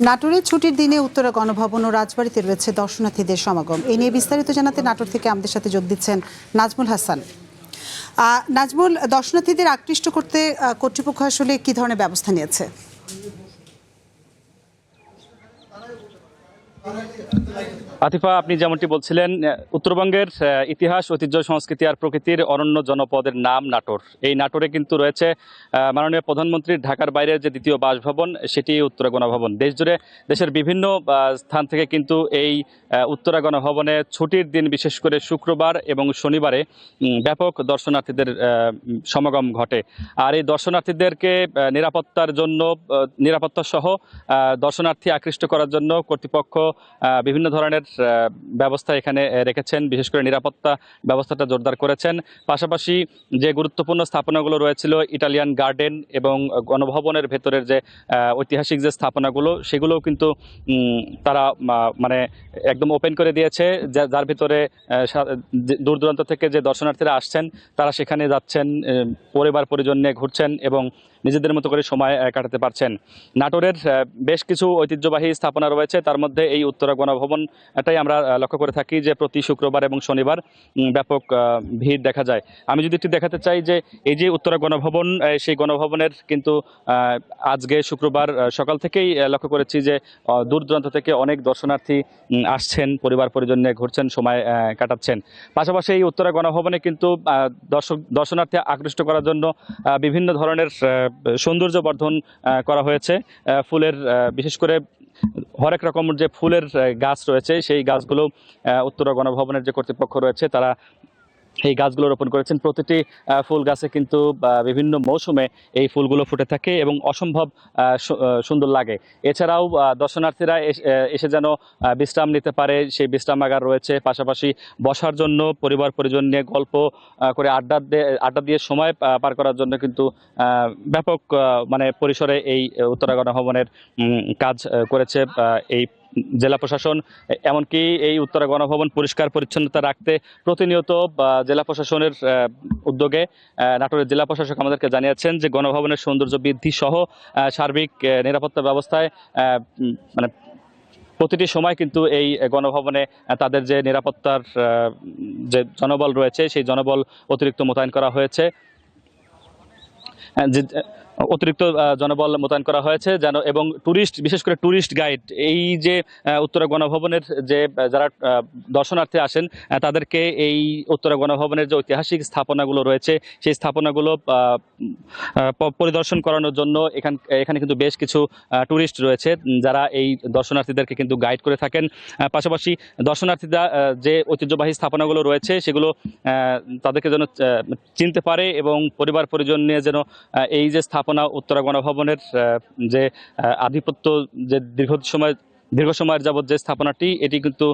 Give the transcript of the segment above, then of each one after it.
নাটোরে ছুটির দিনে উত্তরা গণভবন ও রাজবাড়িতে রয়েছে দর্শনার্থীদের সমাগম। এই নিয়ে বিস্তারিত জানাতে নাটোর থেকে আমাদের সাথে যোগ দিচ্ছেন নাজমুল হাসান। নাজমুল, দর্শনার্থীদের আকৃষ্ট করতে কর্তৃপক্ষ আসলে কি ধরনের ব্যবস্থা নিয়েছে? আতিফা, আপনি যেমনটি বলছিলেন, উত্তরবঙ্গের ইতিহাস, ঐতিহ্য, সংস্কৃতি আর প্রকৃতির অনন্য জনপদের নাম নাটোর। এই নাটোরে কিন্তু রয়েছে মাননীয় প্রধানমন্ত্রীর ঢাকার বাইরের যে দ্বিতীয় বাসভবন, সেটি উত্তরা গণভবন। দেশজুড়ে দেশের বিভিন্ন স্থান থেকে কিন্তু এই উত্তরা গণভবনে ছুটির দিন, বিশেষ করে শুক্রবার এবং শনিবারে ব্যাপক দর্শনার্থীদের সমাগম ঘটে। আর এই দর্শনার্থীদেরকে নিরাপত্তার জন্য, নিরাপত্তা সহ দর্শনার্থী আকৃষ্ট করার জন্য কর্তৃপক্ষ বিভিন্ন ধরনের ব্যবস্থা এখানে রেখেছেন। বিশেষ করে নিরাপত্তা ব্যবস্থাটা জোরদার করেছেন। পাশাপাশি যে গুরুত্বপূর্ণ স্থাপনাগুলো রয়েছিল, ইটালিয়ান গার্ডেন এবং গণভবনের ভেতরের যে ঐতিহাসিক যে স্থাপনাগুলো, সেগুলোও কিন্তু তারা মানে একদম ওপেন করে দিয়েছে, যার ভিতরে দূর দূরান্ত থেকে যে দর্শনার্থীরা আসছেন তারা সেখানে যাচ্ছেন, পরিবার পরিজন নিয়ে ঘুরছেন এবং নিজেদের মতো করে সময় কাটাতে পারছেন। নাটোরের বেশ কিছু ঐতিহ্যবাহী স্থাপনা রয়েছে, তার মধ্যে এই উত্তরা গণভবনটাই আমরা লক্ষ্য করে থাকি যে প্রতি শুক্রবার এবং শনিবার ব্যাপক ভিড় দেখা যায়। আমি যদি একটু দেখাতে চাই যে এই যে উত্তরা গণভবন, সেই গণভবনের কিন্তু আজকে শুক্রবার সকাল থেকেই লক্ষ্য করেছি যে দূর দূরান্ত থেকে অনেক দর্শনার্থী আসছেন, পরিবার পরিজন নিয়ে ঘুরছেন, সময় কাটাচ্ছেন। পাশাপাশি এই উত্তরা গণভবনে কিন্তু দর্শনার্থী আকৃষ্ট করার জন্য বিভিন্ন ধরনের সৌন্দর্য বর্ধন করা হয়েছে। ফুলের, বিশেষ করে হরেক রকম যে ফুলের গাছ রয়েছে, সেই গাছগুলো উত্তরা গণভবনের যে কর্তৃপক্ষ রয়েছে তারা এই গাছগুলো রোপণ করেছেন। প্রতিটি ফুল গাছে কিন্তু বিভিন্ন মৌসুমে এই ফুলগুলো ফুটে থাকে এবং অসম্ভব সুন্দর লাগে। এছাড়াও দর্শনার্থীরা এসে যেন বিশ্রাম নিতে পারে, সেই বিশ্রামাগার রয়েছে। পাশাপাশি বসার জন্য, পরিবার পরিজন নিয়ে গল্প করে আড্ডা দিয়ে সময় পার করার জন্য কিন্তু ব্যাপক মানে পরিসরে এই উত্তরা গণভবনের কাজ করেছে এই জেলা প্রশাসন। এমনকি এই উত্তরা গণভবন পরিষ্কার পরিচ্ছন্নতা রাখতে প্রতিনিয়ত জেলা প্রশাসনের উদ্যোগে নাটোরের জেলা প্রশাসক আমাদেরকে জানিয়েছেন যে গণভবনের সৌন্দর্য বৃদ্ধি সহ সার্বিক নিরাপত্তা ব্যবস্থায় মানে প্রতিটি সময় কিন্তু এই গণভবনে তাদের যে নিরাপত্তার যে জনবল রয়েছে, সেই জনবল অতিরিক্ত মোতায়েন করা হয়েছে। অতিরিক্ত জনবল মোতায়েন করা হয়েছে যেন, এবং টুরিস্ট, বিশেষ করে টুরিস্ট গাইড, এই যে উত্তরা গণভবনের যে যারা দর্শনার্থী আসেন তাদেরকে এই উত্তরা গণভবনের যে ঐতিহাসিক স্থাপনাগুলো রয়েছে সেই স্থাপনাগুলো পরিদর্শন করানোর জন্য এখানে কিন্তু বেশ কিছু টুরিস্ট রয়েছে যারা এই দর্শনার্থীদেরকে কিন্তু গাইড করে থাকেন। পাশাপাশি দর্শনার্থীরা যে ঐতিহ্যবাহী স্থাপনাগুলো রয়েছে সেগুলো তাদেরকে যেন চিনতে পারে এবং পরিবার পরিজন নিয়ে যেন এই যে স্থাপনা, উত্তরা গণভবনের যে আধিপত্য, যে দীর্ঘ সময়ের যাবৎ যে স্থাপনাটি, এটি কিন্তু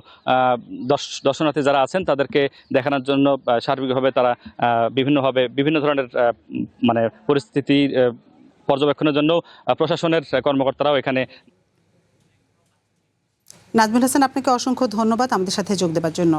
দর্শনার্থী যারা আছেন তাদেরকে দেখানোর জন্য সার্বিকভাবে তারা বিভিন্ন ধরনের মানে পরিস্থিতি পর্যবেক্ষণের জন্য প্রশাসনের কর্মকর্তারাও এখানে। নাজমুল হাসান, আপনাকে অসংখ্য ধন্যবাদ আমাদের সাথে যোগ দেওয়ার জন্য।